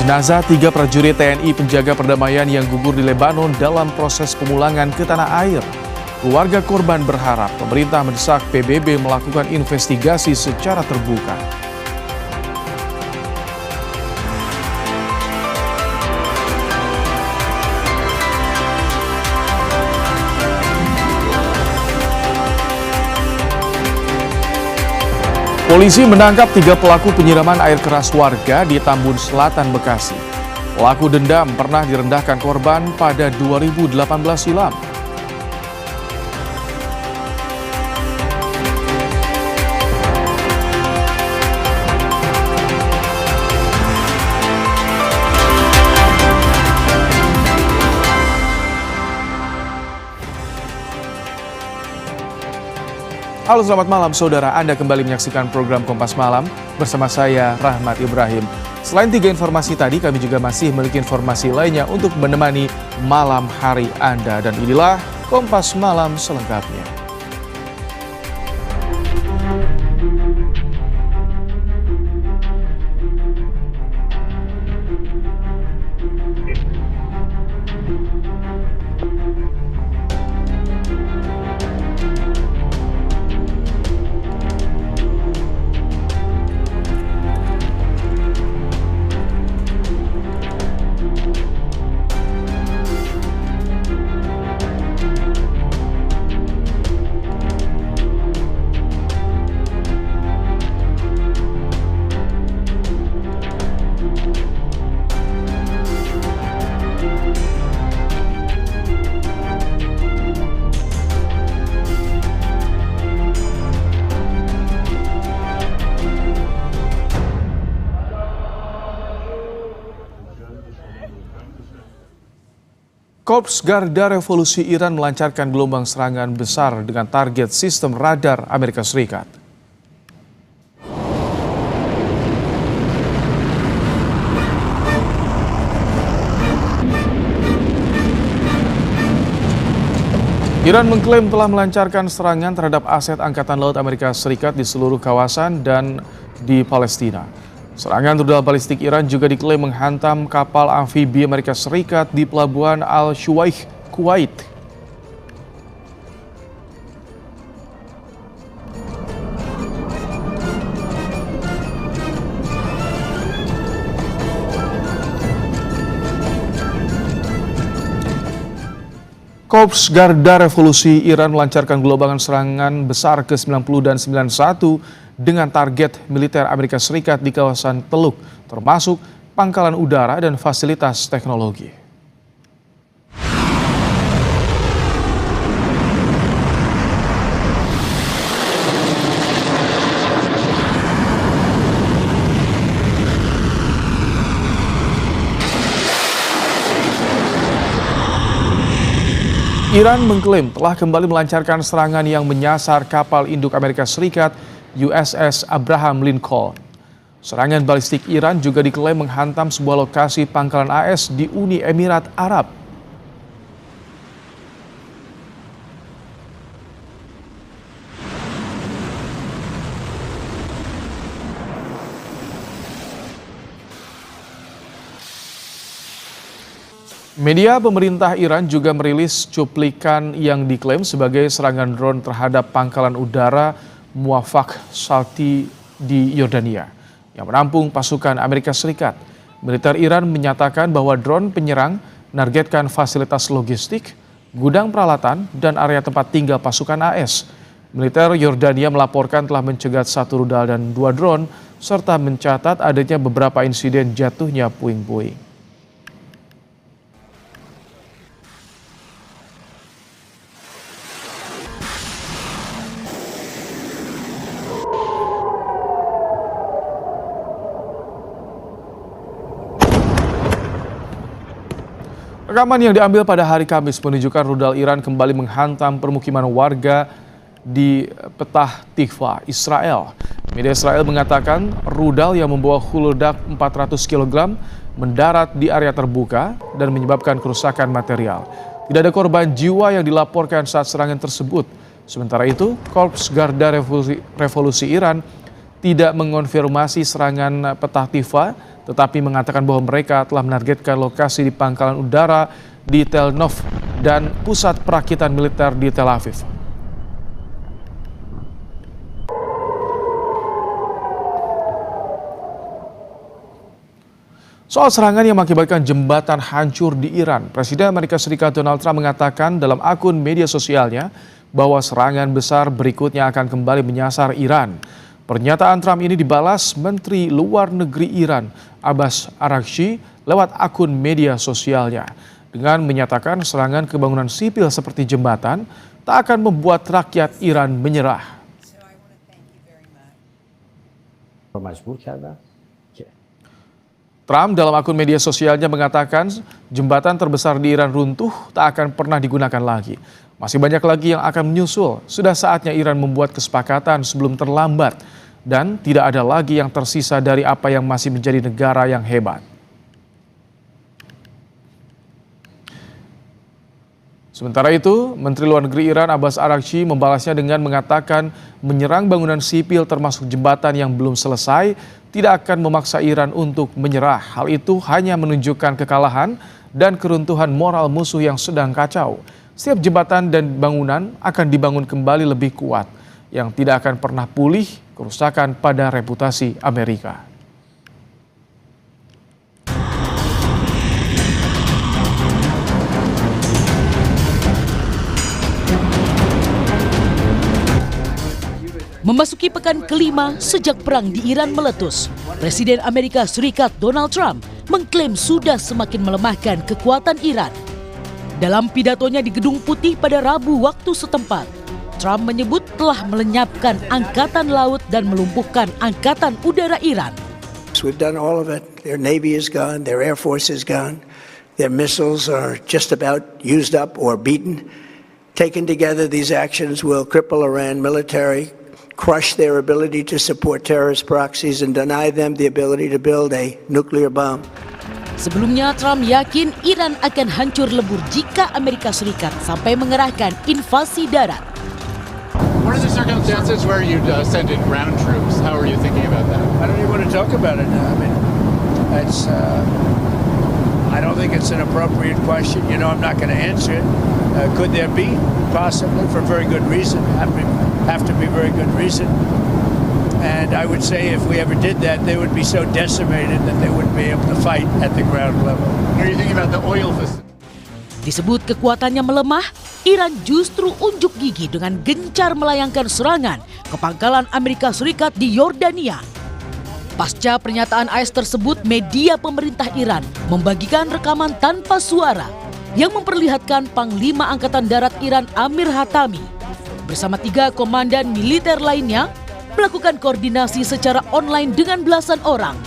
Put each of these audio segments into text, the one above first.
Jenazah 3 prajurit TNI penjaga perdamaian yang gugur di Lebanon dalam proses pemulangan ke tanah air. Keluarga korban berharap pemerintah mendesak PBB melakukan investigasi secara terbuka. Polisi menangkap 3 pelaku penyiraman air keras warga di Tambun Selatan, Bekasi. Pelaku dendam pernah direndahkan korban pada 2018 silam. Halo, selamat malam saudara. Anda kembali menyaksikan program Kompas Malam bersama saya Rahmat Ibrahim. Selain 3 informasi tadi, kami juga masih memiliki informasi lainnya untuk menemani malam hari Anda. Dan inilah Kompas Malam selengkapnya. Korps Garda Revolusi Iran melancarkan gelombang serangan besar dengan target sistem radar Amerika Serikat. Iran mengklaim telah melancarkan serangan terhadap aset Angkatan Laut Amerika Serikat di seluruh kawasan dan di Palestina. Serangan rudal balistik Iran juga diklaim menghantam kapal amfibi Amerika Serikat di pelabuhan Al-Shuwaih, Kuwait. Korps Garda Revolusi Iran melancarkan gelombang serangan besar ke-90 dan 91 dengan target militer Amerika Serikat di kawasan Teluk, termasuk pangkalan udara dan fasilitas teknologi. Iran mengklaim telah kembali melancarkan serangan yang menyasar kapal induk Amerika Serikat USS Abraham Lincoln. Serangan balistik Iran juga diklaim menghantam sebuah lokasi pangkalan AS di Uni Emirat Arab. Media pemerintah Iran juga merilis cuplikan yang diklaim sebagai serangan drone terhadap pangkalan udara Muwafaq Salti di Yordania yang menampung pasukan Amerika Serikat. Militer Iran menyatakan bahwa drone penyerang menargetkan fasilitas logistik, gudang peralatan, dan area tempat tinggal pasukan AS. Militer Yordania melaporkan telah mencegat 1 rudal dan 2 drone, serta mencatat adanya beberapa insiden jatuhnya puing-puing. Rekaman yang diambil pada hari Kamis menunjukkan rudal Iran kembali menghantam permukiman warga di Petah Tikva, Israel. Media Israel mengatakan rudal yang membawa hulu ledak 400 kg mendarat di area terbuka dan menyebabkan kerusakan material. Tidak ada korban jiwa yang dilaporkan saat serangan tersebut. Sementara itu, Korps Garda Revolusi Iran tidak mengonfirmasi serangan Petah Tikva tetapi mengatakan bahwa mereka telah menargetkan lokasi di pangkalan udara di Tel Nov dan pusat perakitan militer di Tel Aviv. Soal serangan yang mengakibatkan jembatan hancur di Iran, Presiden Amerika Serikat Donald Trump mengatakan dalam akun media sosialnya bahwa serangan besar berikutnya akan kembali menyasar Iran. Pernyataan Trump ini dibalas Menteri Luar Negeri Iran, Abbas Araghchi, lewat akun media sosialnya dengan menyatakan serangan ke bangunan sipil seperti jembatan tak akan membuat rakyat Iran menyerah. Trump dalam akun media sosialnya mengatakan jembatan terbesar di Iran runtuh tak akan pernah digunakan lagi. Masih banyak lagi yang akan menyusul. Sudah saatnya Iran membuat kesepakatan sebelum terlambat dan tidak ada lagi yang tersisa dari apa yang masih menjadi negara yang hebat. Sementara itu, Menteri Luar Negeri Iran Abbas Araghchi membalasnya dengan mengatakan menyerang bangunan sipil termasuk jembatan yang belum selesai tidak akan memaksa Iran untuk menyerah. Hal itu hanya menunjukkan kekalahan dan keruntuhan moral musuh yang sedang kacau. Setiap jembatan dan bangunan akan dibangun kembali lebih kuat, yang tidak akan pernah pulih kerusakan pada reputasi Amerika. Memasuki pekan kelima sejak perang di Iran meletus, Presiden Amerika Serikat Donald Trump mengklaim sudah semakin melemahkan kekuatan Iran. Dalam pidatonya di Gedung Putih pada Rabu waktu setempat, Trump menyebut telah melenyapkan angkatan laut dan melumpuhkan angkatan udara Iran. We've done all of it. Their navy is gone, their air force is gone, their missiles are just about used up or beaten. Taken together, these actions will cripple Iran military, crush their ability to support terrorist proxies, and deny them the ability to build a nuclear bomb. Sebelumnya, Trump yakin Iran akan hancur lebur jika Amerika Serikat sampai mengerahkan invasi darat. What are the circumstances where you'd send in ground troops? How are you thinking about that? I don't even want to talk about it now. I mean, I don't think it's an appropriate question. You know, I'm not going to answer it. Could there be? Possibly, for very good reason. Have to be very good reason. And I would say if we ever did that, they would be so decimated that they wouldn't be able to fight at the ground level. Are you thinking about the oil facility? Disebut kekuatannya melemah, Iran justru unjuk gigi dengan gencar melayangkan serangan ke pangkalan Amerika Serikat di Yordania. Pasca pernyataan AS tersebut, media pemerintah Iran membagikan rekaman tanpa suara yang memperlihatkan Panglima Angkatan Darat Iran Amir Hatami bersama 3 komandan militer lainnya melakukan koordinasi secara online dengan belasan orang.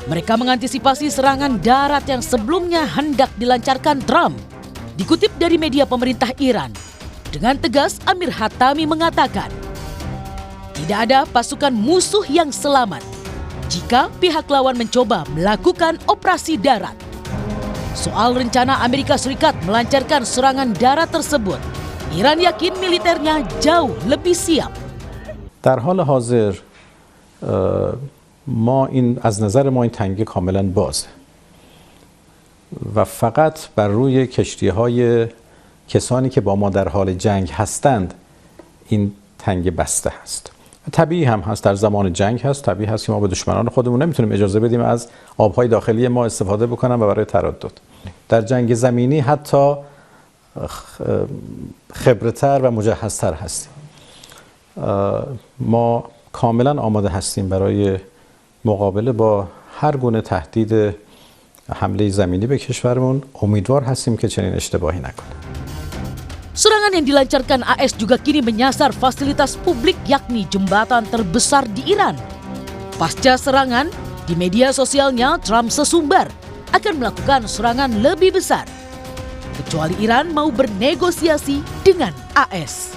Mereka mengantisipasi serangan darat yang sebelumnya hendak dilancarkan Trump. Dikutip dari media pemerintah Iran, dengan tegas Amir Hatami mengatakan, tidak ada pasukan musuh yang selamat jika pihak lawan mencoba melakukan operasi darat. Soal rencana Amerika Serikat melancarkan serangan darat tersebut, Iran yakin militernya jauh lebih siap. در حال حاضر ما این از نظر ما این تنگه کاملا بازه و فقط بر روی کشتی‌های کسانی که با ما در حال جنگ هستند این تنگه بسته است. طبیعی هم هست، در زمان جنگ هست، طبیعی هست که ما به دشمنان خودمون نمیتونیم اجازه بدیم از آبهای داخلی ما استفاده بکنن و برای تردد. در جنگ زمینی حتی خبره‌تر و مجهزتر هستیم. ما کاملا آماده هستیم برای مقابله با هر گونه تهدید حمله زمینی به کشورمون. امیدوار هستیم که چنین اشتباهی نکنه. Serangan yang dilancarkan AS juga kini menyasar fasilitas publik yakni jembatan terbesar di Iran. Pasca serangan, di media sosialnya Trump sesumbar akan melakukan serangan lebih besar. Kecuali Iran mau bernegosiasi dengan AS.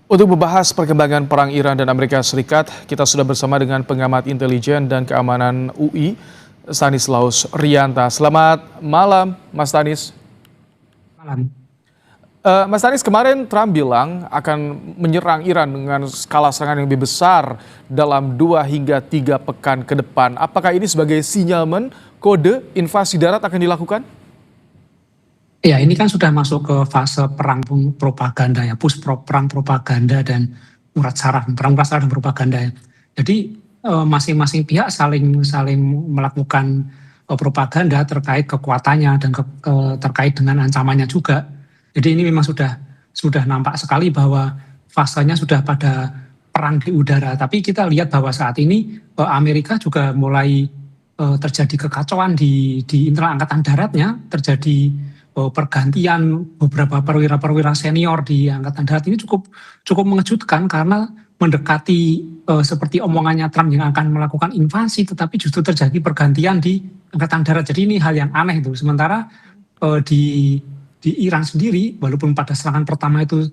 Untuk membahas perkembangan perang Iran dan Amerika Serikat, kita sudah bersama dengan pengamat intelijen dan keamanan UI, Stanislaus Rianta. Selamat malam, Mas Stanis. Malam. Mas Anies, kemarin Trump bilang akan menyerang Iran dengan skala serangan yang lebih besar dalam 2 hingga 3 pekan ke depan. Apakah ini sebagai sinyalemen kode invasi darat akan dilakukan? Ya, ini kan sudah masuk ke fase perang propaganda ya, perang propaganda dan perang urat saraf dan propaganda ya. Jadi masing-masing pihak saling melakukan propaganda terkait kekuatannya dan terkait dengan ancamannya juga. Jadi ini memang sudah nampak sekali bahwa fasenya sudah pada perang di udara. Tapi kita lihat bahwa saat ini Amerika juga mulai terjadi kekacauan di internal angkatan daratnya, terjadi pergantian beberapa perwira-perwira senior di angkatan darat. Ini cukup mengejutkan karena mendekati seperti omongannya Trump yang akan melakukan invasi, tetapi justru terjadi pergantian di angkatan darat. Jadi ini hal yang aneh itu. Sementara di Iran sendiri, walaupun pada serangan pertama itu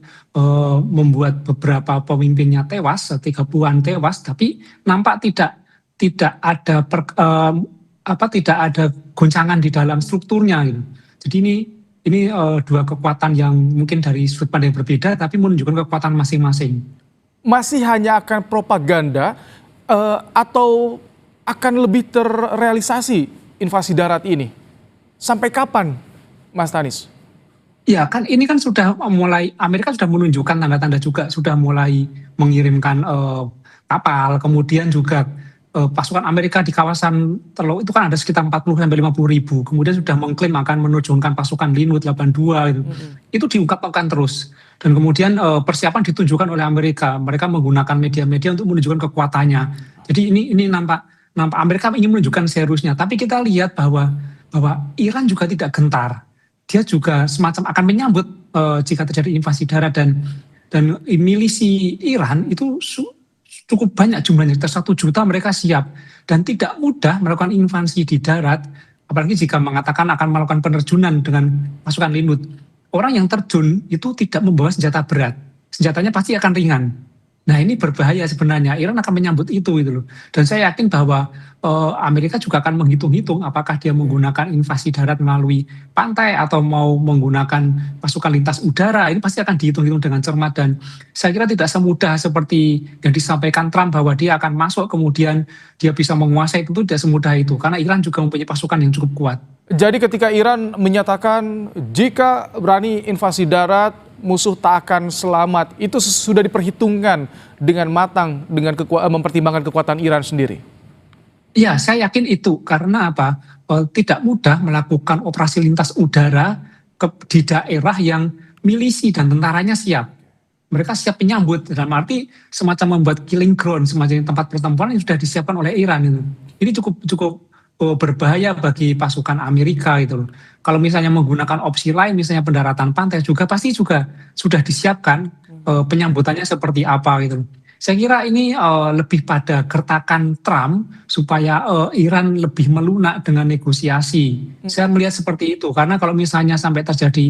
membuat beberapa pemimpinnya tewas, 30-an tewas, tapi nampak tidak ada goncangan di dalam strukturnya gitu. Jadi ini dua kekuatan yang mungkin dari sudut pandang yang berbeda, tapi menunjukkan kekuatan masing-masing. Masih hanya akan propaganda atau akan lebih terrealisasi invasi darat ini? Sampai kapan, Mas Anies? Ya kan ini kan sudah mulai, Amerika sudah menunjukkan tanda-tanda juga, sudah mulai mengirimkan kapal, kemudian juga pasukan Amerika di kawasan Teluk itu kan ada sekitar 40-50 ribu, kemudian sudah mengklaim akan menurunkan pasukan Linwood 82 gitu. Itu diungkapkan terus. Dan kemudian persiapan ditunjukkan oleh Amerika, mereka menggunakan media-media untuk menunjukkan kekuatannya. Jadi ini nampak Amerika ingin menunjukkan seriusnya, tapi kita lihat bahwa Iran juga tidak gentar. Dia juga semacam akan menyambut jika terjadi invasi darat dan milisi Iran itu cukup banyak jumlahnya, sekitar 1 juta mereka siap dan tidak mudah melakukan invasi di darat, apalagi jika mengatakan akan melakukan penerjunan dengan pasukan Linwood. Orang yang terjun itu tidak membawa senjata berat, senjatanya pasti akan ringan. Nah ini berbahaya sebenarnya, Iran akan menyambut itu gitu loh. Dan saya yakin bahwa Amerika juga akan menghitung-hitung apakah dia menggunakan invasi darat melalui pantai atau mau menggunakan pasukan lintas udara. Ini pasti akan dihitung-hitung dengan cermat dan saya kira tidak semudah seperti yang disampaikan Trump bahwa dia akan masuk kemudian dia bisa menguasai, itu tidak semudah itu. Karena Iran juga mempunyai pasukan yang cukup kuat. Jadi ketika Iran menyatakan jika berani invasi darat, musuh tak akan selamat, itu sudah diperhitungkan dengan matang dengan mempertimbangkan kekuatan Iran sendiri? Iya, saya yakin itu. Karena apa? Tidak mudah melakukan operasi lintas udara di daerah yang milisi dan tentaranya siap. Mereka siap menyambut, dalam arti semacam membuat killing ground, semacam tempat pertempuran yang sudah disiapkan oleh Iran. Ini cukup berbahaya bagi pasukan Amerika gitu loh. Kalau misalnya menggunakan opsi lain, misalnya pendaratan pantai juga pasti juga sudah disiapkan penyambutannya seperti apa gitu loh. Saya kira ini lebih pada gertakan Trump supaya Iran lebih melunak dengan negosiasi. Saya melihat seperti itu karena kalau misalnya sampai terjadi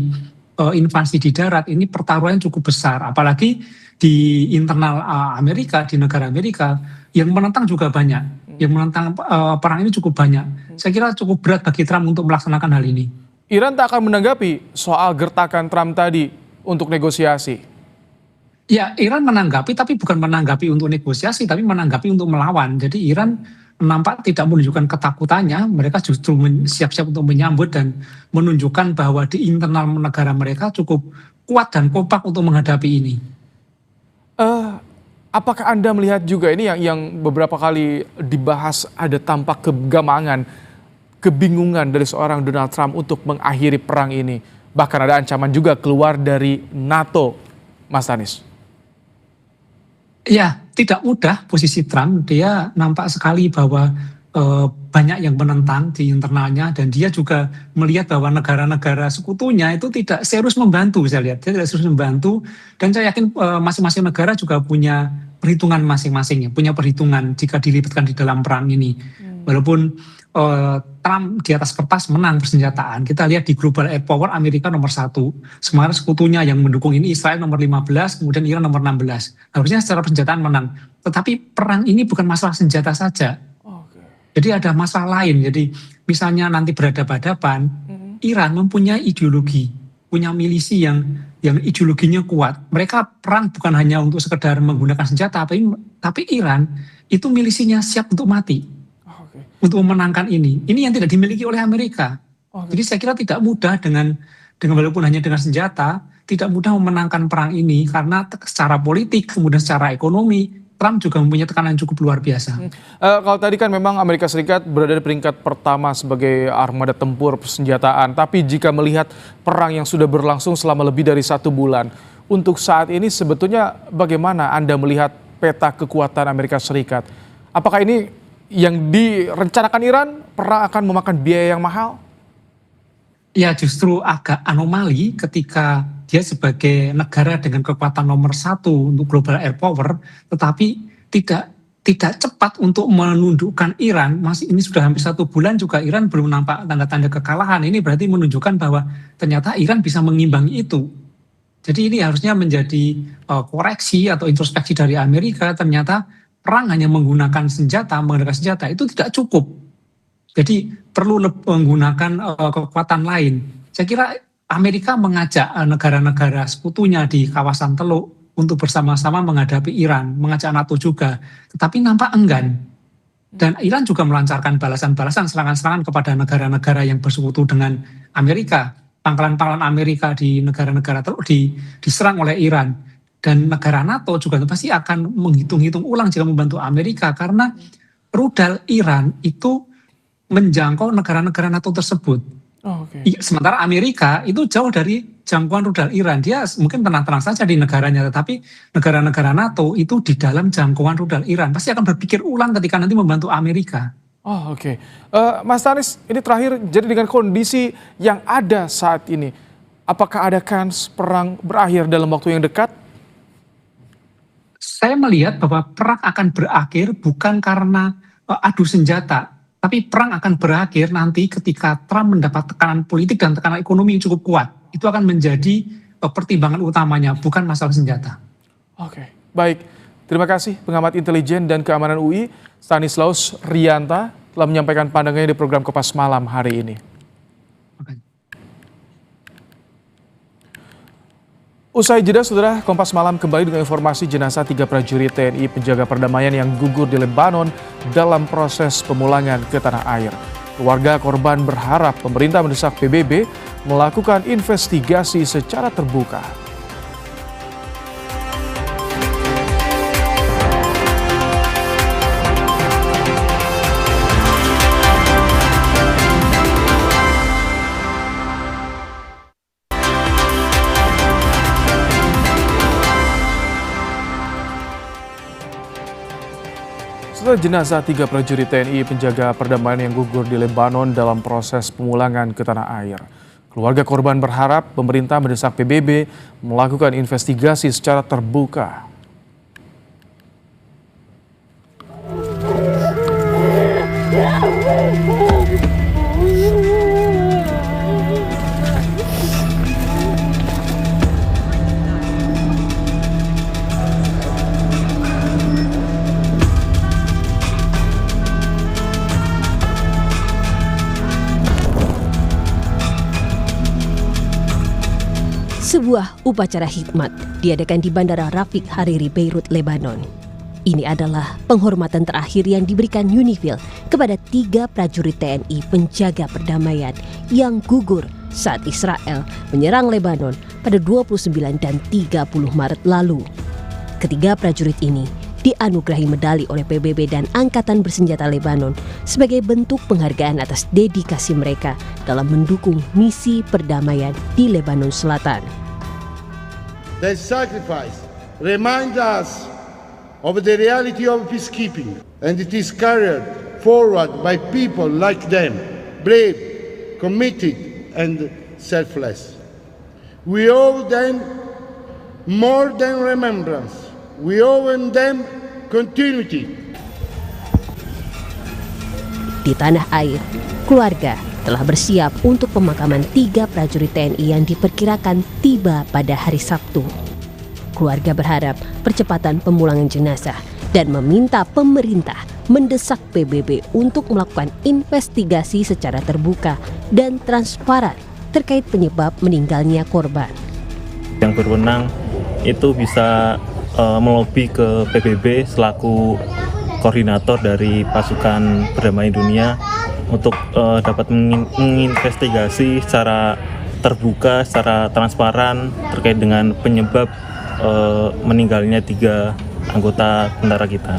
invasi di darat, ini pertaruhan cukup besar. Apalagi di internal Amerika, di negara Amerika, yang menentang juga banyak. Yang menentang perang ini cukup banyak. Saya kira cukup berat bagi Trump untuk melaksanakan hal ini. Iran tak akan menanggapi soal gertakan Trump tadi untuk negosiasi? Ya, Iran menanggapi, tapi bukan menanggapi untuk negosiasi, tapi menanggapi untuk melawan. Jadi Iran nampak tidak menunjukkan ketakutannya, mereka justru siap-siap untuk menyambut dan menunjukkan bahwa di internal negara mereka cukup kuat dan kompak untuk menghadapi ini. Apakah Anda melihat juga ini yang beberapa kali dibahas ada tampak kegamangan, kebingungan dari seorang Donald Trump untuk mengakhiri perang ini? Bahkan ada ancaman juga keluar dari NATO, Mas Anies. Ya, tidak mudah posisi Trump. Dia nampak sekali bahwa banyak yang menentang di internalnya dan dia juga melihat bahwa negara-negara sekutunya itu tidak serius membantu. Saya lihat dia tidak serius membantu dan saya yakin masing-masing negara juga punya perhitungan masing-masing, punya perhitungan jika dilibatkan di dalam perang ini. Walaupun Trump di atas kertas menang persenjataan, kita lihat di global air power Amerika nomor 1, sementara sekutunya yang mendukung ini Israel nomor 15, kemudian Iran nomor 16. Harusnya secara persenjataan menang, tetapi perang ini bukan masalah senjata saja. Jadi ada masalah lain. Jadi misalnya nanti berhadapan-hadapan, Iran mempunyai ideologi, punya milisi yang yang ideologinya kuat. Mereka perang bukan hanya untuk sekedar menggunakan senjata, tapi Iran itu milisinya siap untuk mati untuk memenangkan ini. Ini yang tidak dimiliki oleh Amerika. Jadi saya kira tidak mudah dengan walaupun hanya dengan senjata, tidak mudah memenangkan perang ini karena secara politik kemudian secara ekonomi Trump juga mempunyai tekanan cukup luar biasa. Kalau tadi kan memang Amerika Serikat berada di peringkat pertama sebagai armada tempur persenjataan, tapi jika melihat perang yang sudah berlangsung selama lebih dari 1 bulan, untuk saat ini sebetulnya bagaimana Anda melihat peta kekuatan Amerika Serikat? Apakah ini yang direncanakan Iran, perang akan memakan biaya yang mahal? Ya, justru agak anomali ketika dia sebagai negara dengan kekuatan nomor 1 untuk global air power, tetapi tidak cepat untuk menundukkan Iran. Ini sudah hampir 1 bulan juga Iran belum nampak tanda-tanda kekalahan. Ini berarti menunjukkan bahwa ternyata Iran bisa mengimbangi itu. Jadi ini harusnya menjadi koreksi atau introspeksi dari Amerika. Ternyata perang hanya menggunakan senjata itu tidak cukup. Jadi perlu menggunakan kekuatan lain. Saya kira Amerika mengajak negara-negara sekutunya di kawasan Teluk untuk bersama-sama menghadapi Iran, mengajak NATO juga, tetapi nampak enggan. Dan Iran juga melancarkan balasan-balasan, serangan-serangan kepada negara-negara yang bersekutu dengan Amerika. Pangkalan-pangkalan Amerika di negara-negara Teluk diserang oleh Iran. Dan negara NATO juga pasti akan menghitung-hitung ulang jika membantu Amerika, karena rudal Iran itu menjangkau negara-negara NATO tersebut. Sementara Amerika itu jauh dari jangkauan rudal Iran. Dia mungkin tenang-tenang saja di negaranya, tetapi negara-negara NATO itu di dalam jangkauan rudal Iran. Pasti akan berpikir ulang ketika nanti membantu Amerika. Mas Tanis, ini terakhir, jadi dengan kondisi yang ada saat ini, apakah ada kans perang berakhir dalam waktu yang dekat? Saya melihat bahwa perang akan berakhir bukan karena adu senjata, tapi perang akan berakhir nanti ketika Trump mendapat tekanan politik dan tekanan ekonomi yang cukup kuat. Itu akan menjadi pertimbangan utamanya, bukan masalah senjata. Baik. Terima kasih pengamat intelijen dan keamanan UI, Stanislaus Rianta, telah menyampaikan pandangannya di program Kompas Malam hari ini. Usai jeda, saudara, Kompas Malam kembali dengan informasi jenazah 3 prajurit TNI penjaga perdamaian yang gugur di Lebanon dalam proses pemulangan ke tanah air. Keluarga korban berharap pemerintah mendesak PBB melakukan investigasi secara terbuka. Setelah jenazah 3 prajurit TNI penjaga perdamaian yang gugur di Lebanon dalam proses pemulangan ke tanah air, keluarga korban berharap pemerintah mendesak PBB melakukan investigasi secara terbuka. Sebuah upacara hikmat diadakan di Bandara Rafiq Hariri, Beirut, Lebanon. Ini adalah penghormatan terakhir yang diberikan UNIFIL kepada 3 prajurit TNI penjaga perdamaian yang gugur saat Israel menyerang Lebanon pada 29 dan 30 Maret lalu. Ketiga prajurit ini dianugerahi medali oleh PBB dan Angkatan Bersenjata Lebanon sebagai bentuk penghargaan atas dedikasi mereka dalam mendukung misi perdamaian di Lebanon Selatan. Their sacrifice reminds us of the reality of peacekeeping, and it is carried forward by people like them, brave, committed, and selfless. We owe them more than remembrance. We owe them continuity. Di tanah air, keluarga telah bersiap untuk pemakaman 3 prajurit TNI yang diperkirakan tiba pada hari Sabtu. Keluarga berharap percepatan pemulangan jenazah dan meminta pemerintah mendesak PBB untuk melakukan investigasi secara terbuka dan transparan terkait penyebab meninggalnya korban. yang berwenang itu bisa melobi ke PBB selaku koordinator dari pasukan perdamaian dunia untuk dapat menginvestigasi secara terbuka, secara transparan terkait dengan penyebab meninggalnya 3 anggota tentara kita.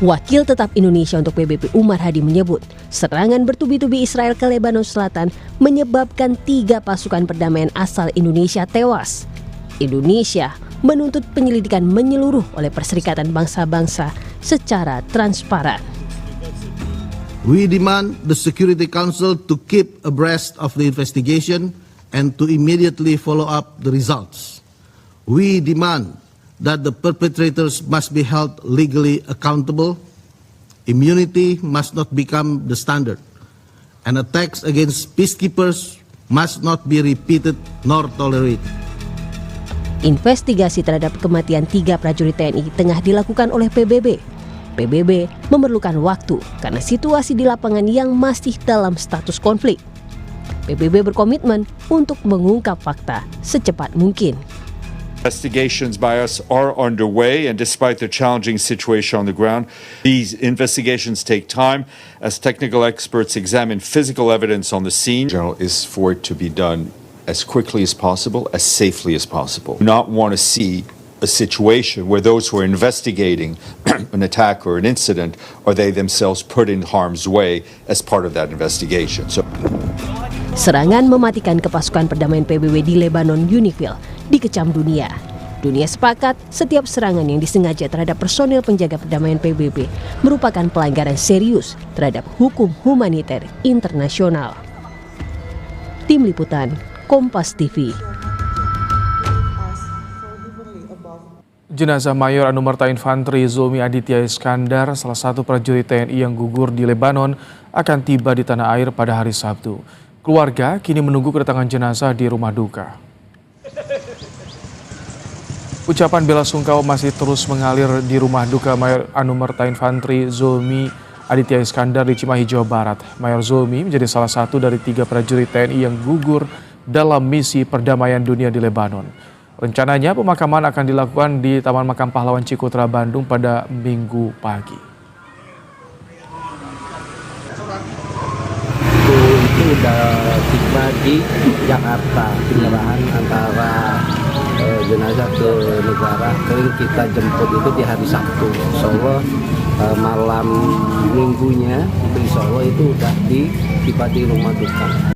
Wakil Tetap Indonesia untuk PBB Umar Hadi menyebut, serangan bertubi-tubi Israel ke Lebanon Selatan menyebabkan 3 pasukan perdamaian asal Indonesia tewas. Indonesia menuntut penyelidikan menyeluruh oleh Perserikatan Bangsa-Bangsa secara transparan. We demand the Security Council to keep abreast of the investigation and to immediately follow up the results. We demand that the perpetrators must be held legally accountable. Immunity must not become the standard, and attacks against peacekeepers must not be repeated nor tolerated. Investigasi terhadap kematian 3 prajurit TNI tengah dilakukan oleh PBB. PBB memerlukan waktu karena situasi di lapangan yang masih dalam status konflik. PBB berkomitmen untuk mengungkap fakta secepat mungkin. Investigations by us are underway, and despite the challenging situation on the ground, these investigations take time as technical experts examine physical evidence on the scene. General is for it to be done as quickly as possible, as safely as possible. We do not want to see a situation where those who are investigating an attack or an incident are they themselves put in harm's way as part of that investigation. Serangan mematikan kepasukan perdamaian PBB di Lebanon UNIFIL dikecam dunia. Dunia sepakat setiap serangan yang disengaja terhadap personil penjaga perdamaian PBB merupakan pelanggaran serius terhadap hukum humaniter internasional. Tim Liputan, Kompas TV. Jenazah Mayor Anumerta Infantri Zulmi Aditya Iskandar, salah satu prajurit TNI yang gugur di Lebanon, akan tiba di tanah air pada hari Sabtu. Keluarga kini menunggu kedatangan jenazah di rumah duka. Ucapan bela sungkawa masih terus mengalir di rumah duka Mayor Anumerta Infantri Zulmi Aditya Iskandar di Cimahi, Jawa Barat. Mayor Zulmi menjadi salah satu dari 3 prajurit TNI yang gugur dalam misi perdamaian dunia di Lebanon. Rencananya pemakaman akan dilakukan di Taman Makam Pahlawan Cikutra, Bandung pada Minggu pagi. Itu sudah tiba di Jakarta, penyerahan antara jenazah ke negara. Kita jemput itu di hari Sabtu. Insya Allah malam minggunya itu insya Allah itu udah tiba di rumah duka.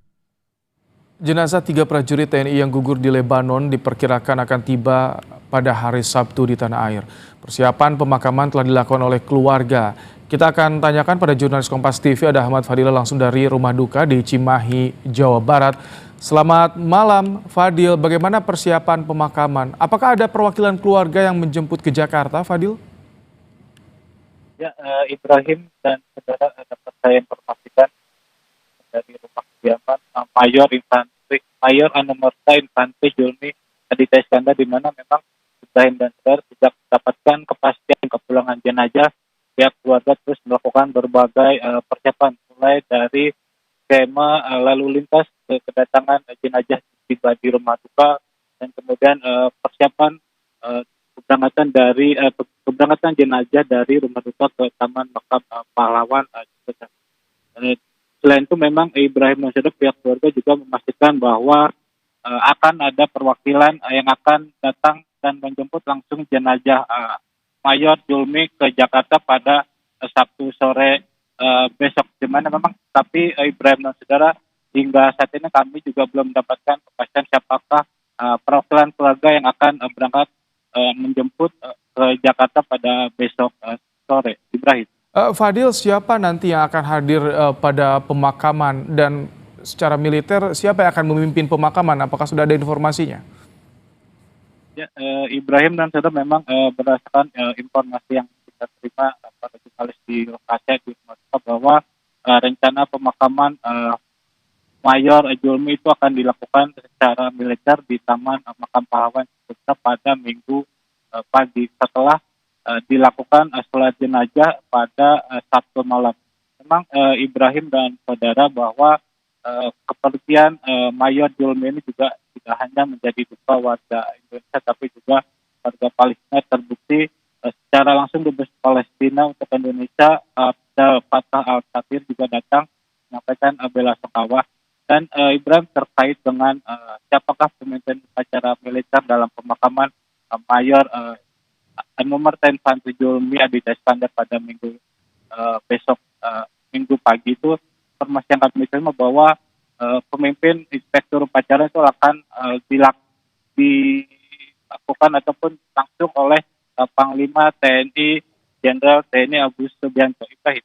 Jenazah 3 prajurit TNI yang gugur di Lebanon diperkirakan akan tiba pada hari Sabtu di tanah air. Persiapan pemakaman telah dilakukan oleh keluarga. Kita akan tanyakan pada jurnalis Kompas TV, ada Ahmad Fadil langsung dari rumah duka di Cimahi, Jawa Barat. Selamat malam Fadil, bagaimana persiapan pemakaman? Apakah ada perwakilan keluarga yang menjemput ke Jakarta, Fadil? Ya, Ibrahim dan saudara, dapat saya informasikan dari rumah kediaman Mayor Anumerta Infantri Zulmi Aditya Iskandar, di mana memang Ibrahim dan saudara sejak mendapatkan kepastian kepulangan jenazah, pihak keluarga terus melakukan berbagai persiapan, mulai dari skema lalu lintas kedatangan jenazah tiba di rumah duka, dan kemudian persiapan keberangkatan jenazah dari rumah duka ke Taman Makam Pahlawan. Selain itu memang Ibrahim dan saudara, pihak keluarga juga memastikan bahwa akan ada perwakilan yang akan datang dan menjemput langsung jenazah Mayor Zulmi ke Jakarta pada Sabtu sore besok. Di mana memang tapi Ibrahim dan saudara, hingga saat ini kami juga belum mendapatkan kepastian siapakah perwakilan keluarga yang akan berangkat menjemput ke Jakarta pada besok sore. Ibrahim. Fadil, siapa nanti yang akan hadir pada pemakaman, dan secara militer siapa yang akan memimpin pemakaman? Apakah sudah ada informasinya? Ya, Ibrahim dan saudara, memang berdasarkan informasi yang kita terima pada jurnalis di lokasi di Sumatera, bahwa rencana pemakaman Mayor Zulmi itu akan dilakukan secara militer di Taman Makam Pahlawan Cikutra pada Minggu pagi, setelah dilakukan sholat jenazah pada Sabtu malam. Memang Ibrahim dan saudara, bahwa kepergian Mayor Julmi ini juga tidak hanya menjadi duka warga Indonesia, tapi juga warga Palestina. Terbukti secara langsung dubes Palestina untuk Indonesia, Fatah Al-Satir juga datang menyampaikan bela sungkawa. Dan Ibrahim, terkait dengan siapakah pemimpin upacara militer dalam pemakaman Mayor Anumerta Infantri Julmi Aditya Iskandar pada minggu besok, minggu pagi itu, informasi yang kami terima bahwa pemimpin inspektur upacara itu akan dilakukan ataupun langsung oleh Panglima TNI Jenderal TNI Agus Subianto. Ibrahim.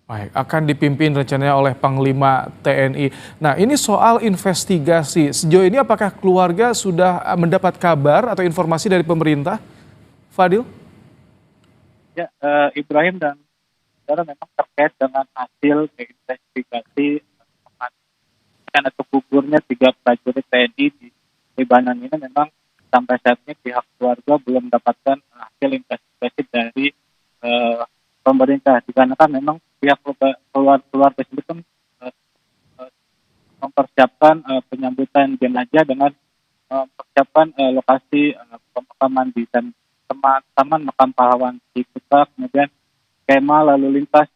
Baik, akan dipimpin rencananya oleh Panglima TNI. Nah, ini soal investigasi. Sejauh ini apakah keluarga sudah mendapat kabar atau informasi dari pemerintah? Fadil? Ya, Ibrahim dan saudara, memang terkait dengan hasil investigasi kematian atau gugurnya 3 prajurit TNI di Lebanon ini, memang sampai saat ini pihak keluarga belum mendapatkan hasil investigasi dari pemerintah, dikarenakan memang pihak keluarga sendiri kan mempersiapkan penyambutan jenazah dengan mempersiapkan lokasi pemakaman di Taman Makam Pahlawan di Kuta, kemudian skema lalu lintas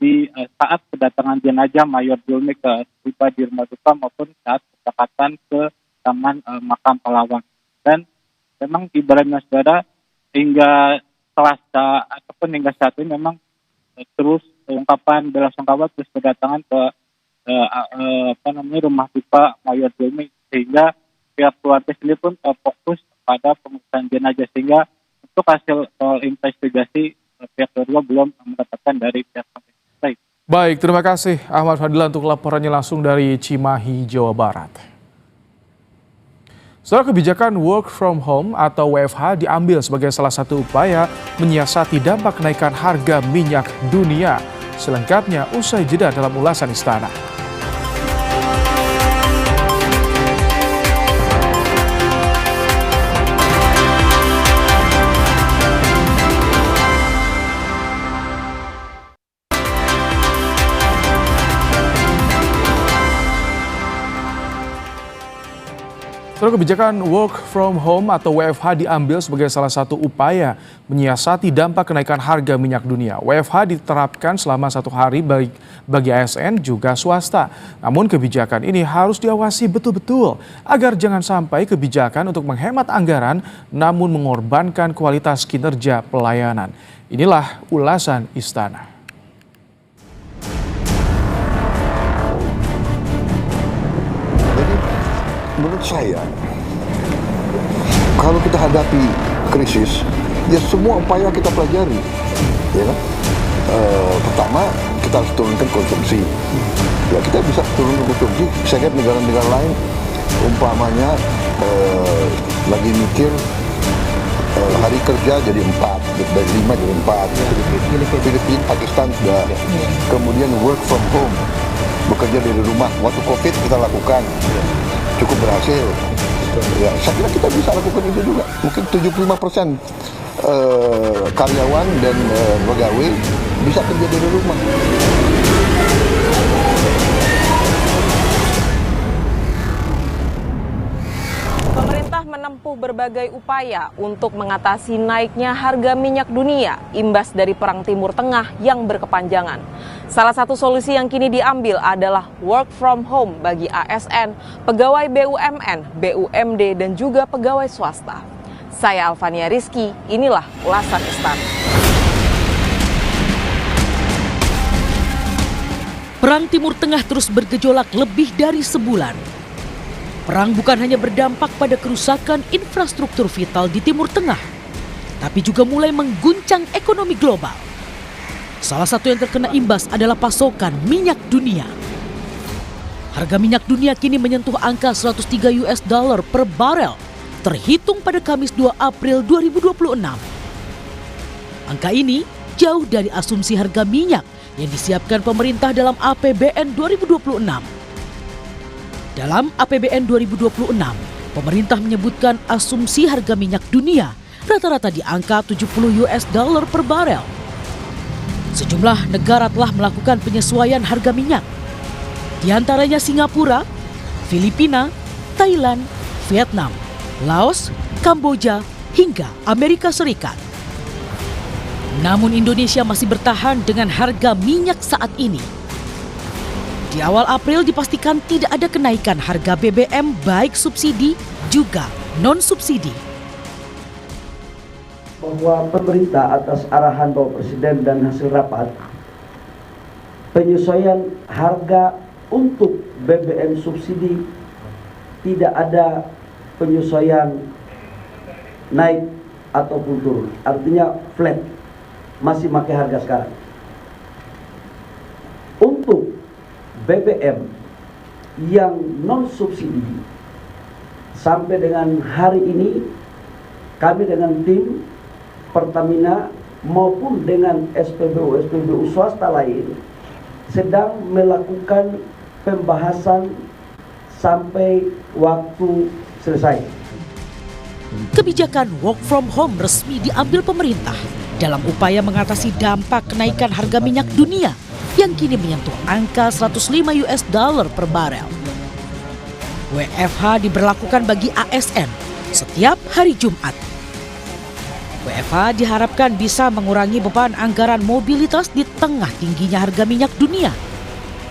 di saat kedatangan jenazah Mayor Julmi ke tiba di rumah duka maupun saat keberangkatan ke Taman Makam Pahlawan. Dan memang ibaratnya saudara, hingga Selasa ataupun hingga saat ini memang terus ungkapan bela sungkawa terus berdatangan ke rumah duka Mayor Julmi, sehingga pihak keluarga sendiri pun fokus pada pengurusan jenazah, sehingga untuk hasil soal investigasi pihak keluarga belum mendapatkan dari pihak pemerintah. Baik, terima kasih Ahmad Fadila untuk laporannya langsung dari Cimahi, Jawa Barat. Setelah kebijakan work from home atau WFH diambil sebagai salah satu upaya menyiasati dampak kenaikan harga minyak dunia. Selengkapnya usai jeda dalam ulasan Istana. Setelah kebijakan work from home atau WFH diambil sebagai salah satu upaya menyiasati dampak kenaikan harga minyak dunia. WFH diterapkan selama 1 hari bagi ASN juga swasta. Namun kebijakan ini harus diawasi betul-betul agar jangan sampai kebijakan untuk menghemat anggaran namun mengorbankan kualitas kinerja pelayanan. Inilah ulasan Istana. Menurut saya, kalau kita hadapi krisis, ya semua upaya kita pelajari. Ya kan? Pertama, kita harus turunkan konsumsi. Ya, kita bisa turunkan konsumsi. Saya lihat negara-negara lain, umpamanya lagi mikir hari kerja jadi 4, dari 5 jadi 4. Filipina, Pakistan sudah. Kemudian work from home, bekerja dari rumah. Waktu COVID kita lakukan. Cukup berhasil. Ya, saya kira kita bisa lakukan itu juga. Mungkin 75% karyawan dan pegawai bisa kerja dari rumah. Pemerintah menempuh berbagai upaya untuk mengatasi naiknya harga minyak dunia imbas dari Perang Timur Tengah yang berkepanjangan. Salah satu solusi yang kini diambil adalah work from home bagi ASN, pegawai BUMN, BUMD, dan juga pegawai swasta. Saya Alfania Rizky, inilah ulasan Istana. Perang Timur Tengah terus bergejolak lebih dari sebulan. Perang bukan hanya berdampak pada kerusakan infrastruktur vital di Timur Tengah, tapi juga mulai mengguncang ekonomi global. Salah satu yang terkena imbas adalah pasokan minyak dunia. Harga minyak dunia kini menyentuh angka $103 per barel, terhitung pada Kamis 2 April 2026. Angka ini jauh dari asumsi harga minyak yang disiapkan pemerintah dalam APBN 2026. Dalam APBN 2026, pemerintah menyebutkan asumsi harga minyak dunia rata-rata di angka $70 per barel. Sejumlah negara telah melakukan penyesuaian harga minyak. di antaranya Singapura, Filipina, Thailand, Vietnam, Laos, Kamboja, hingga Amerika Serikat. Namun Indonesia masih bertahan dengan harga minyak saat ini. Di awal April dipastikan tidak ada kenaikan harga BBM baik subsidi juga non-subsidi. Bahwa pemerintah atas arahan Bapak Presiden dan hasil rapat, penyesuaian harga untuk BBM subsidi tidak ada penyesuaian naik ataupun turun. Artinya flat, masih pakai harga sekarang. Untuk BBM yang non-subsidi, sampai dengan hari ini kami dengan tim Pertamina maupun dengan SPBU swasta lain sedang melakukan pembahasan sampai waktu selesai. Kebijakan work from home resmi diambil pemerintah dalam upaya mengatasi dampak kenaikan harga minyak dunia yang kini menyentuh angka $105 per barel. WFH diberlakukan bagi ASN setiap hari Jumat. WFH diharapkan bisa mengurangi beban anggaran mobilitas di tengah tingginya harga minyak dunia.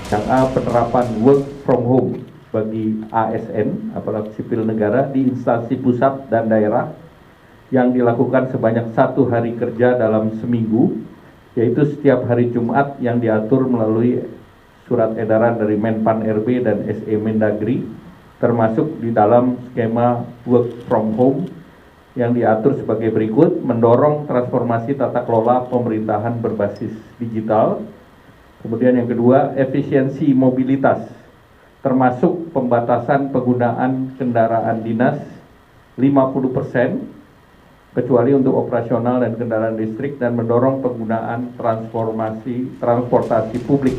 Yang A, penerapan work from home bagi ASN, aparatur sipil negara di instansi pusat dan daerah yang dilakukan sebanyak 1 hari kerja dalam seminggu, yaitu setiap hari Jumat yang diatur melalui surat edaran dari Menpan RB dan SE Mendagri, termasuk di dalam skema work from home yang diatur sebagai berikut: mendorong transformasi tata kelola pemerintahan berbasis digital. Kemudian yang kedua, efisiensi mobilitas, termasuk pembatasan penggunaan kendaraan dinas 50%, kecuali untuk operasional dan kendaraan listrik, dan mendorong penggunaan transportasi publik.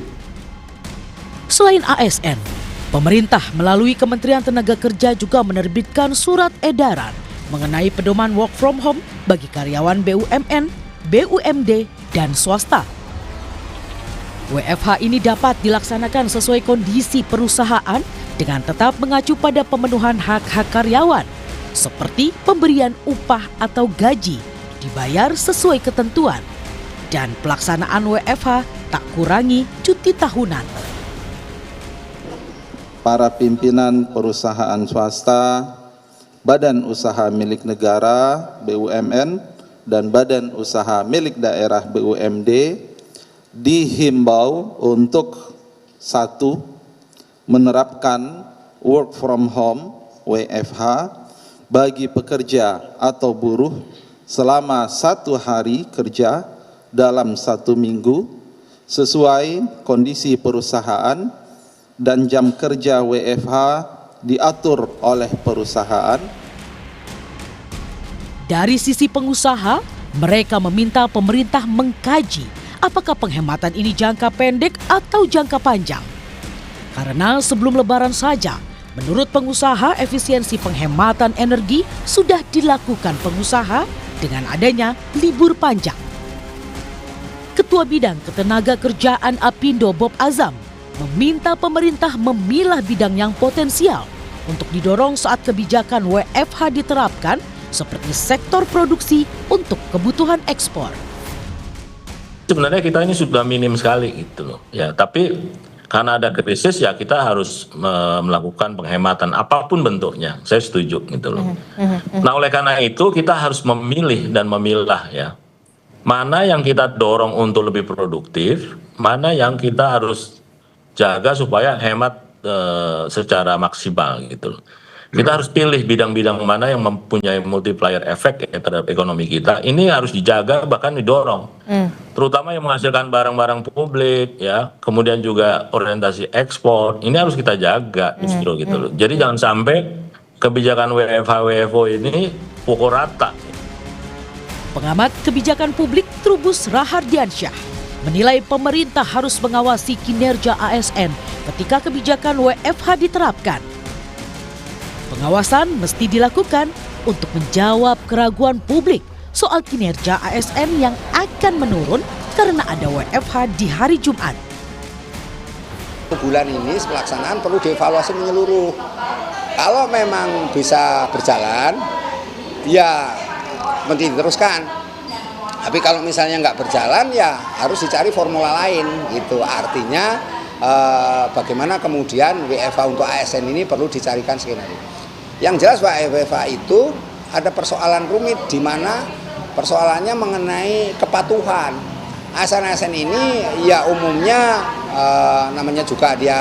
Selain ASN, pemerintah melalui Kementerian Tenaga Kerja juga menerbitkan surat edaran mengenai pedoman work from home bagi karyawan BUMN, BUMD, dan swasta. WFH ini dapat dilaksanakan sesuai kondisi perusahaan dengan tetap mengacu pada pemenuhan hak-hak karyawan, seperti pemberian upah atau gaji dibayar sesuai ketentuan, dan pelaksanaan WFH tak kurangi cuti tahunan. Para pimpinan perusahaan swasta, badan usaha milik negara BUMN, dan badan usaha milik daerah BUMD dihimbau untuk 1. Menerapkan work from home WFH bagi pekerja atau buruh selama 1 hari kerja dalam 1 minggu sesuai kondisi perusahaan, dan jam kerja WFH diatur oleh perusahaan. Dari sisi pengusaha, mereka meminta pemerintah mengkaji apakah penghematan ini jangka pendek atau jangka panjang. Karena sebelum Lebaran saja, menurut pengusaha efisiensi penghematan energi sudah dilakukan pengusaha dengan adanya libur panjang. Ketua Bidang Ketenagakerjaan Apindo Bob Azam meminta pemerintah memilah bidang yang potensial untuk didorong saat kebijakan WFH diterapkan, seperti sektor produksi untuk kebutuhan ekspor. Sebenarnya kita ini sudah minim sekali gitu loh ya, tapi karena ada krisis ya kita harus melakukan penghematan apapun bentuknya. Saya setuju gitu loh. Nah, oleh karena itu kita harus memilih dan memilah ya, mana yang kita dorong untuk lebih produktif, mana yang kita harus jaga supaya hemat secara maksimal gitu loh. Kita harus pilih bidang-bidang mana yang mempunyai multiplier effect ya, terhadap ekonomi kita. Ini harus dijaga, bahkan didorong. Terutama yang menghasilkan barang-barang publik ya, kemudian juga orientasi ekspor. Ini harus kita jaga justru gitu loh. Jadi jangan sampai kebijakan WFH-WFO ini pukul rata. Pengamat kebijakan publik Trubus Rahardiansyah menilai pemerintah harus mengawasi kinerja ASN ketika kebijakan WFH diterapkan. Pengawasan mesti dilakukan untuk menjawab keraguan publik soal kinerja ASN yang akan menurun karena ada WFH di hari Jumat. bulan ini pelaksanaan perlu dievaluasi menyeluruh. Kalau memang bisa berjalan, ya mesti diteruskan. Tapi kalau misalnya nggak berjalan, ya harus dicari formula lain gitu. Artinya bagaimana kemudian WFH untuk ASN ini perlu dicarikan skenario. Yang jelas WFH itu ada persoalan rumit di mana persoalannya mengenai kepatuhan. ASN ini ya umumnya namanya juga dia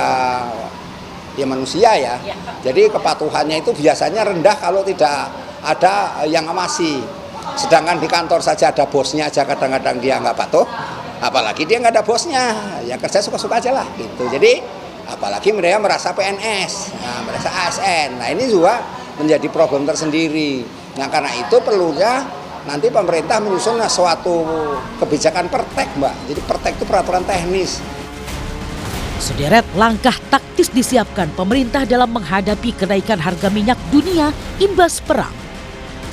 manusia ya. Jadi kepatuhannya itu biasanya rendah kalau tidak ada yang ngawasi. Sedangkan di kantor saja ada bosnya aja kadang-kadang dia nggak patuh, apalagi dia nggak ada bosnya, ya kerja suka-suka aja lah gitu. Jadi apalagi mereka merasa PNS, merasa ASN. Nah ini juga menjadi problem tersendiri. Nah karena itu perlunya nanti pemerintah menyusun suatu kebijakan pertek, Mbak. Jadi pertek itu peraturan teknis. Sederet langkah taktis disiapkan pemerintah dalam menghadapi kenaikan harga minyak dunia imbas perang,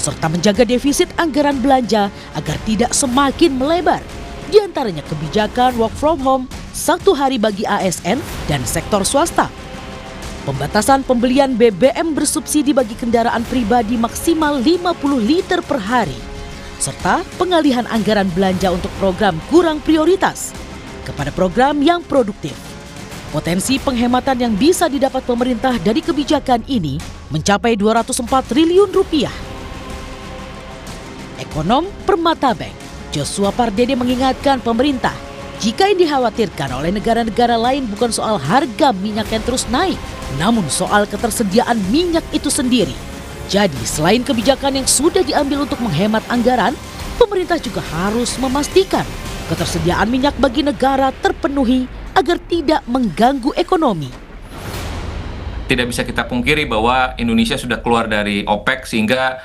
serta menjaga defisit anggaran belanja agar tidak semakin melebar. Di antaranya kebijakan work from home 1 hari bagi ASN dan sektor swasta. Pembatasan pembelian BBM bersubsidi bagi kendaraan pribadi maksimal 50 liter per hari. Serta pengalihan anggaran belanja untuk program kurang prioritas kepada program yang produktif. Potensi penghematan yang bisa didapat pemerintah dari kebijakan ini mencapai 204 triliun rupiah. Ekonom Permata Bank, Joshua Pardede mengingatkan pemerintah, jika yang dikhawatirkan oleh negara-negara lain bukan soal harga minyak yang terus naik, namun soal ketersediaan minyak itu sendiri. Jadi selain kebijakan yang sudah diambil untuk menghemat anggaran, pemerintah juga harus memastikan ketersediaan minyak bagi negara terpenuhi agar tidak mengganggu ekonomi. Tidak bisa kita pungkiri bahwa Indonesia sudah keluar dari OPEC sehingga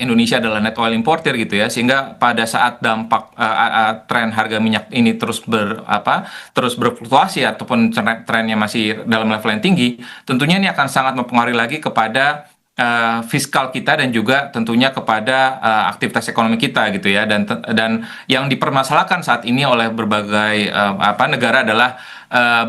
Indonesia adalah net oil importer gitu ya, sehingga pada saat dampak tren harga minyak ini terus berfluktuasi ataupun trennya masih dalam level yang tinggi, tentunya ini akan sangat mempengaruhi lagi kepada fiskal kita dan juga tentunya kepada aktivitas ekonomi kita gitu ya, dan yang dipermasalahkan saat ini oleh berbagai negara adalah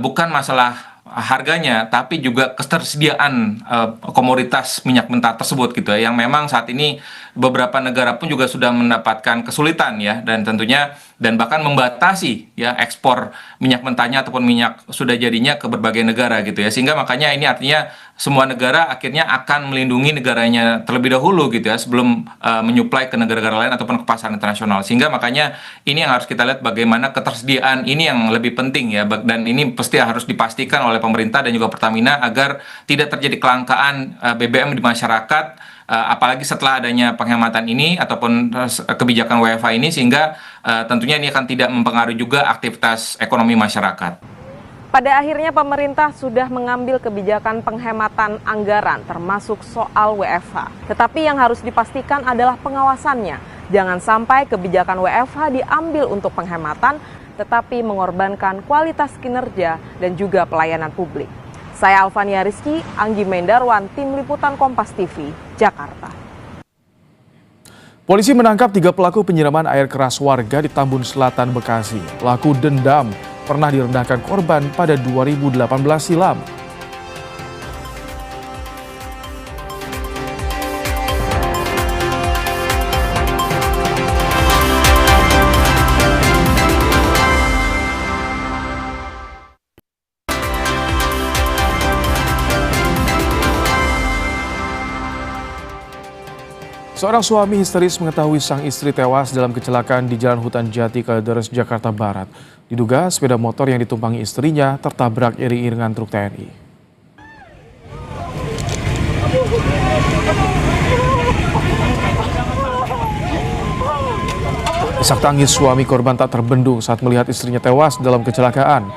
bukan masalah harganya, tapi juga ketersediaan komoditas minyak mentah tersebut gitu ya, yang memang saat ini beberapa negara pun juga sudah mendapatkan kesulitan ya, dan tentunya bahkan membatasi ya ekspor minyak mentahnya ataupun minyak sudah jadinya ke berbagai negara gitu ya, sehingga makanya ini artinya semua negara akhirnya akan melindungi negaranya terlebih dahulu gitu ya sebelum menyuplai ke negara-negara lain ataupun ke pasar internasional, sehingga makanya ini yang harus kita lihat bagaimana ketersediaan ini yang lebih penting ya, dan ini pasti harus dipastikan oleh pemerintah dan juga Pertamina agar tidak terjadi kelangkaan BBM di masyarakat, apalagi setelah adanya penghematan ini ataupun kebijakan WFH ini, sehingga tentunya ini akan tidak mempengaruhi juga aktivitas ekonomi masyarakat. Pada akhirnya pemerintah sudah mengambil kebijakan penghematan anggaran termasuk soal WFH. Tetapi yang harus dipastikan adalah pengawasannya. Jangan sampai kebijakan WFH diambil untuk penghematan tetapi mengorbankan kualitas kinerja dan juga pelayanan publik. Saya Alvania Rizky, Anggi Mendarwan, Tim Liputan Kompas TV, Jakarta. Polisi menangkap 3 pelaku penyiraman air keras warga di Tambun Selatan, Bekasi. Pelaku dendam pernah direndahkan korban pada 2018 silam. Seorang suami histeris mengetahui sang istri tewas dalam kecelakaan di Jalan Hutan Jati, Kalideres, Jakarta Barat. Diduga sepeda motor yang ditumpangi istrinya tertabrak iring-iringan truk TNI. Isak tangis suami korban tak terbendung saat melihat istrinya tewas dalam kecelakaan.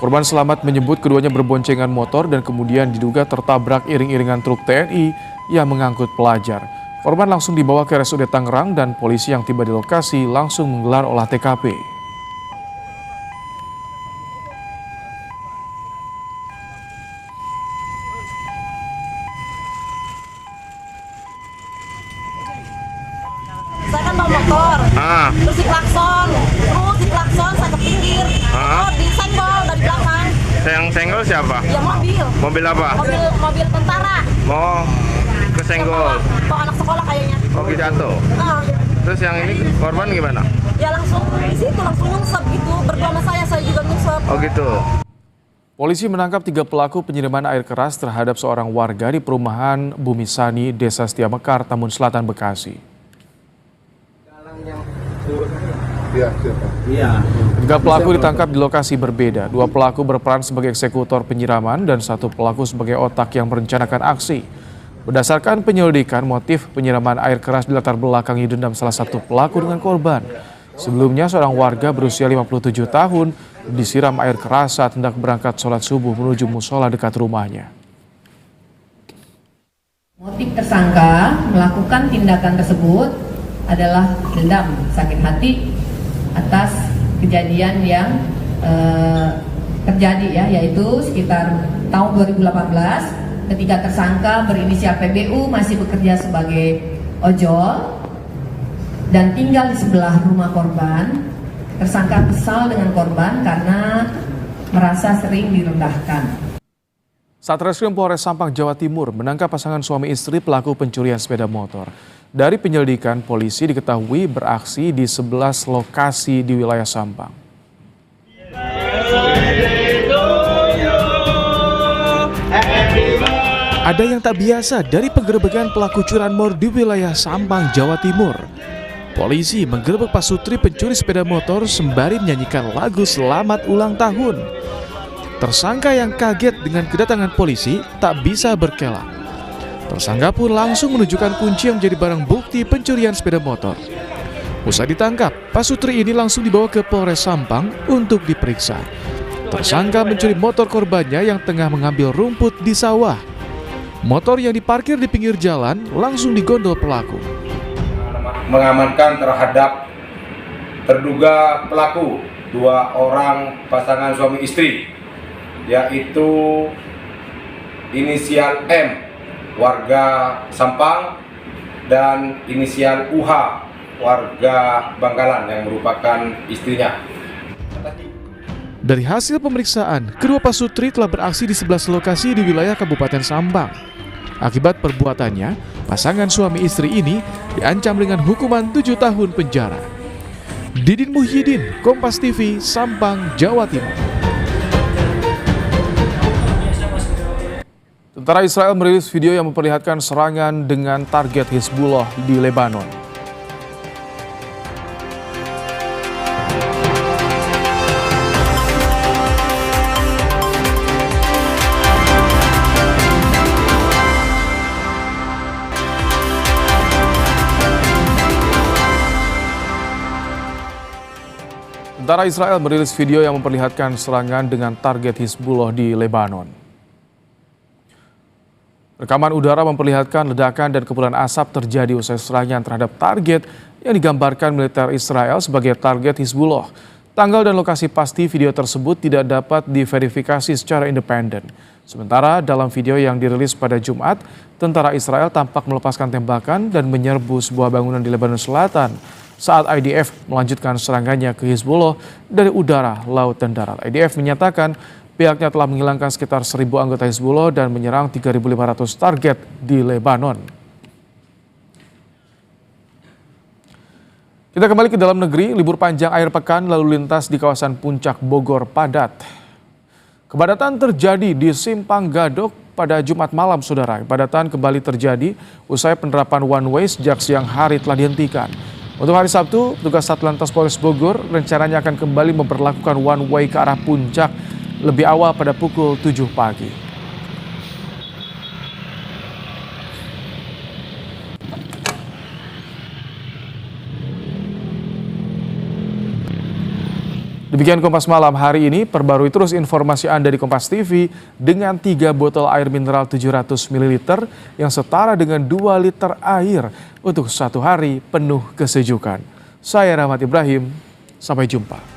Korban selamat menyebut keduanya berboncengan motor dan kemudian diduga tertabrak iring-iringan truk TNI yang mengangkut pelajar. Korban langsung dibawa ke RSUD Tangerang dan polisi yang tiba di lokasi langsung menggelar olah TKP. Saya kan bawa motor, terus diklakson saya ke pinggir, disenggol dari belakang. Yang senggol siapa? Ya mobil. Mobil apa? Mobil tentara. Mau kesenggol. Bawa anak sekolah kayaknya. Oh, jatuh. Terus yang ini korban gimana? Ya langsung di situ langsung nyungsep gitu. Berdua sama saya juga nyungsep. Oh gitu. Polisi menangkap 3 pelaku penyiraman air keras terhadap seorang warga di perumahan Bumi Sani, Desa Setia Mekar, Tambun Selatan, Bekasi. Iya. 3 pelaku ditangkap di lokasi berbeda. 2 pelaku berperan sebagai eksekutor penyiraman dan 1 pelaku sebagai otak yang merencanakan aksi. Berdasarkan penyelidikan, motif penyiraman air keras dilatar belakangi dendam salah satu pelaku dengan korban. Sebelumnya seorang warga berusia 57 tahun disiram air keras saat hendak berangkat sholat subuh menuju musola dekat rumahnya. Motif tersangka melakukan tindakan tersebut adalah dendam, sakit hati atas kejadian yang terjadi ya, yaitu sekitar tahun 2018 ketika tersangka berinisial PBU masih bekerja sebagai ojol dan tinggal di sebelah rumah korban. Tersangka kesal dengan korban karena merasa sering direndahkan. Satreskrim Polres Sampang, Jawa Timur menangkap pasangan suami istri pelaku pencurian sepeda motor. Dari penyelidikan, polisi diketahui beraksi di 11 lokasi di wilayah Sampang. Ada yang tak biasa dari penggerebekan pelaku curanmor di wilayah Sampang, Jawa Timur. Polisi menggerebek pasutri pencuri sepeda motor sembari menyanyikan lagu selamat ulang tahun. Tersangka yang kaget dengan kedatangan polisi tak bisa berkelak. Tersangka pun langsung menunjukkan kunci yang menjadi barang bukti pencurian sepeda motor. Usai ditangkap, pasutri ini langsung dibawa ke Polres Sampang untuk diperiksa. Tersangka mencuri motor korbannya yang tengah mengambil rumput di sawah. Motor yang diparkir di pinggir jalan langsung digondol pelaku. Mengamankan terhadap terduga pelaku 2 orang pasangan suami istri, yaitu inisial M warga Sampang dan inisial UH warga Bangkalan yang merupakan istrinya. Dari hasil pemeriksaan, kedua pasutri telah beraksi di 11 lokasi di wilayah Kabupaten Sampang. Akibat perbuatannya, pasangan suami istri ini diancam dengan hukuman 7 tahun penjara. Didin Muhyiddin, Kompas TV, Sampang, Jawa Timur. Tentara Israel merilis video yang memperlihatkan serangan dengan target Hizbullah di Lebanon. Tentara Israel merilis video yang memperlihatkan serangan dengan target Hizbullah di Lebanon. Rekaman udara memperlihatkan ledakan dan kepulan asap terjadi usai serangan terhadap target yang digambarkan militer Israel sebagai target Hizbullah. Tanggal dan lokasi pasti video tersebut tidak dapat diverifikasi secara independen. Sementara dalam video yang dirilis pada Jumat, tentara Israel tampak melepaskan tembakan dan menyerbu sebuah bangunan di Lebanon Selatan saat IDF melanjutkan serangannya ke Hizbullah dari udara, laut, dan darat. IDF menyatakan pihaknya telah menghilangkan sekitar 1.000 anggota Hizbullah dan menyerang 3.500 target di Lebanon. Kita kembali ke dalam negeri, libur panjang akhir pekan lalu lintas di kawasan Puncak Bogor padat. Kepadatan terjadi di Simpang Gadok pada Jumat malam, saudara. Kepadatan kembali terjadi usai penerapan one way sejak siang hari telah dihentikan. Untuk hari Sabtu, petugas Satlantas Polres Bogor rencananya akan kembali memperlakukan one way ke arah Puncak lebih awal pada pukul 7 pagi. Demikian Kompas Malam hari ini. Perbarui terus informasi Anda di Kompas TV dengan 3 botol air mineral 700 ml yang setara dengan 2 liter air untuk 1 hari penuh kesejukan. Saya Rahmat Ibrahim, sampai jumpa.